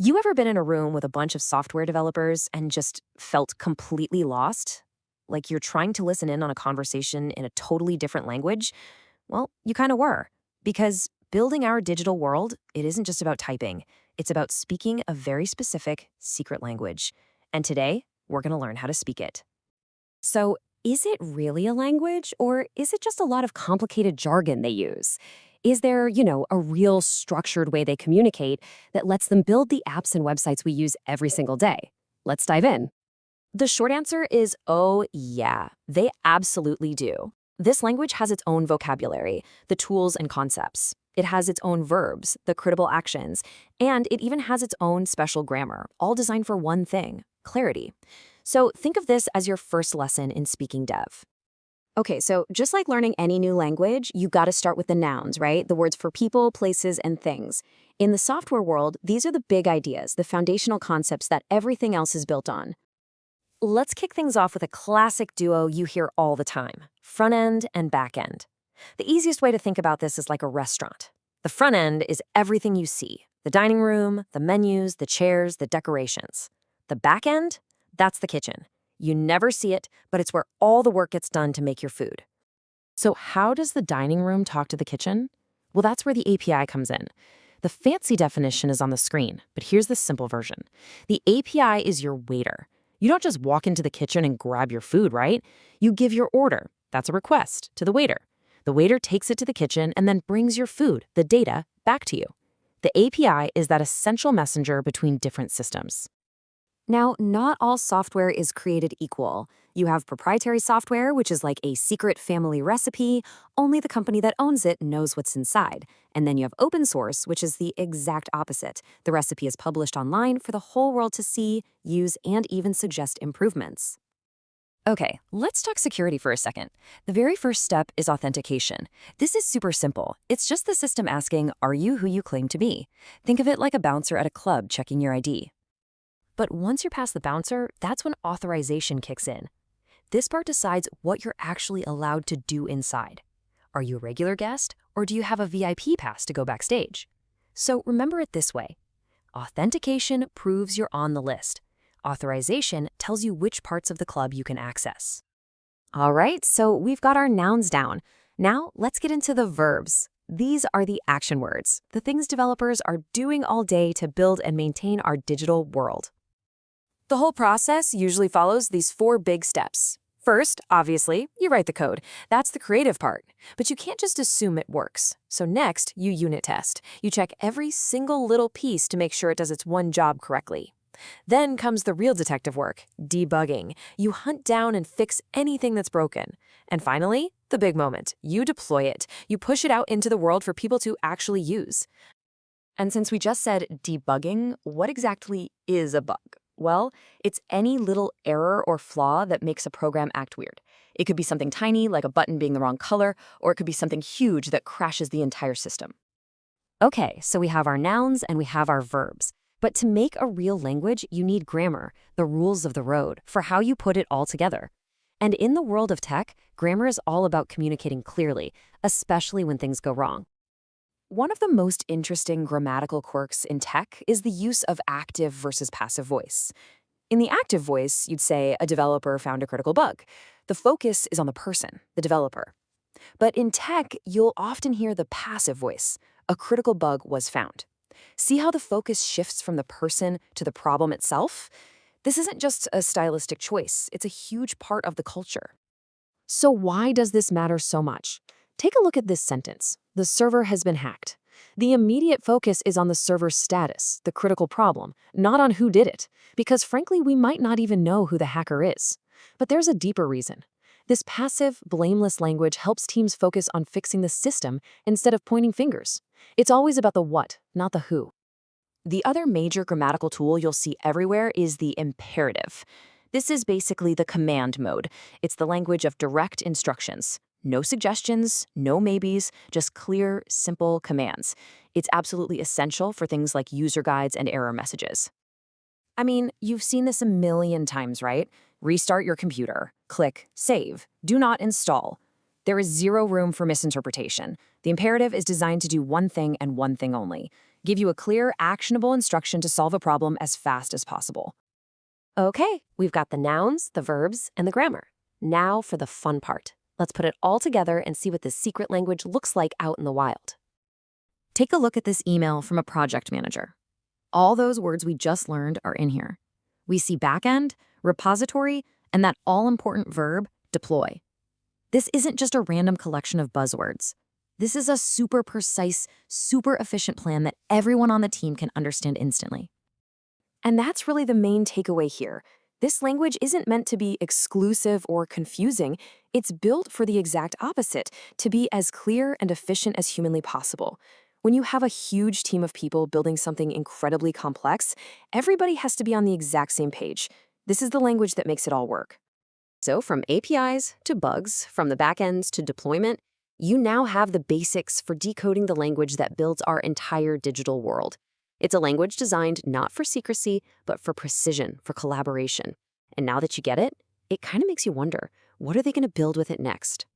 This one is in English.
You ever been in a room with a bunch of software developers and just felt completely lost? Like you're trying to listen in on a conversation in a totally different language? Well, you kind of were. Because building our digital world, it isn't just about typing. It's about speaking a very specific, secret language. And today, we're going to learn how to speak it. So, is it really a language, or is it just a lot of complicated jargon they use? Is there, a real structured way they communicate that lets them build the apps and websites we use every single day? Let's dive in. The short answer is oh, yeah, they absolutely do. This language has its own vocabulary, the tools and concepts. It has its own verbs, the critical actions, and it even has its own special grammar, all designed for one thing: clarity. So think of this as your first lesson in speaking dev. Okay, so just like learning any new language, you got to start with the nouns, right? The words for people, places, and things. In the software world, these are the big ideas, the foundational concepts that everything else is built on. Let's kick things off with a classic duo you hear all the time: front end and back end. The easiest way to think about this is like a restaurant. The front end is everything you see: the dining room, the menus, the chairs, the decorations. The back end? That's the kitchen. You never see it, but it's where all the work gets done to make your food. So how does the dining room talk to the kitchen? Well, that's where the API comes in. The fancy definition is on the screen, but here's the simple version. The API is your waiter. You don't just walk into the kitchen and grab your food, right? You give your order. That's a request to the waiter. The waiter takes it to the kitchen and then brings your food, the data, back to you. The API is that essential messenger between different systems. Now, not all software is created equal. You have proprietary software, which is like a secret family recipe. Only the company that owns it knows what's inside. And then you have open source, which is the exact opposite. The recipe is published online for the whole world to see, use, and even suggest improvements. Okay, let's talk security for a second. The very first step is authentication. This is super simple. It's just the system asking, are you who you claim to be? Think of it like a bouncer at a club checking your ID. But once you're past the bouncer, that's when authorization kicks in. This part decides what you're actually allowed to do inside. Are you a regular guest, or do you have a VIP pass to go backstage? So remember it this way. Authentication proves you're on the list. Authorization tells you which parts of the club you can access. All right, so we've got our nouns down. Now let's get into the verbs. These are the action words, the things developers are doing all day to build and maintain our digital world. The whole process usually follows these 4 big steps. First, obviously, you write the code. That's the creative part. But you can't just assume it works. So next, you unit test. You check every single little piece to make sure it does its one job correctly. Then comes the real detective work, debugging. You hunt down and fix anything that's broken. And finally, the big moment. You deploy it. You push it out into the world for people to actually use. And since we just said debugging, what exactly is a bug? Well, it's any little error or flaw that makes a program act weird. It could be something tiny, like a button being the wrong color, or it could be something huge that crashes the entire system. Okay, so we have our nouns and we have our verbs. But to make a real language, you need grammar, the rules of the road, for how you put it all together. And in the world of tech, grammar is all about communicating clearly, especially when things go wrong. One of the most interesting grammatical quirks in tech is the use of active versus passive voice. In the active voice, you'd say a developer found a critical bug. The focus is on the person, the developer. But in tech, you'll often hear the passive voice: a critical bug was found. See how the focus shifts from the person to the problem itself? This isn't just a stylistic choice, it's a huge part of the culture. So why does this matter so much? Take a look at this sentence. The server has been hacked. The immediate focus is on the server's status, the critical problem, not on who did it, because frankly, we might not even know who the hacker is. But there's a deeper reason. This passive, blameless language helps teams focus on fixing the system instead of pointing fingers. It's always about the what, not the who. The other major grammatical tool you'll see everywhere is the imperative. This is basically the command mode. It's the language of direct instructions. No suggestions, no maybes, just clear, simple commands. It's absolutely essential for things like user guides and error messages. I mean, you've seen this a million times, right? Restart your computer. Click Save. Do not install. There is zero room for misinterpretation. The imperative is designed to do one thing and one thing only. give you a clear, actionable instruction to solve a problem as fast as possible. Okay, we've got the nouns, the verbs, and the grammar. Now for the fun part. Let's put it all together and see what this secret language looks like out in the wild. Take a look at this email from a project manager. All those words we just learned are in here. We see backend, repository, and that all-important verb, deploy. This isn't just a random collection of buzzwords. This is a super precise, super efficient plan that everyone on the team can understand instantly. And that's really the main takeaway here. This language isn't meant to be exclusive or confusing. It's built for the exact opposite, to be as clear and efficient as humanly possible. When you have a huge team of people building something incredibly complex, everybody has to be on the exact same page. This is the language that makes it all work. So from APIs to bugs, from the backends to deployment, you now have the basics for decoding the language that builds our entire digital world. It's a language designed not for secrecy, but for precision, for collaboration. And now that you get it, it kind of makes you wonder, what are they going to build with it next?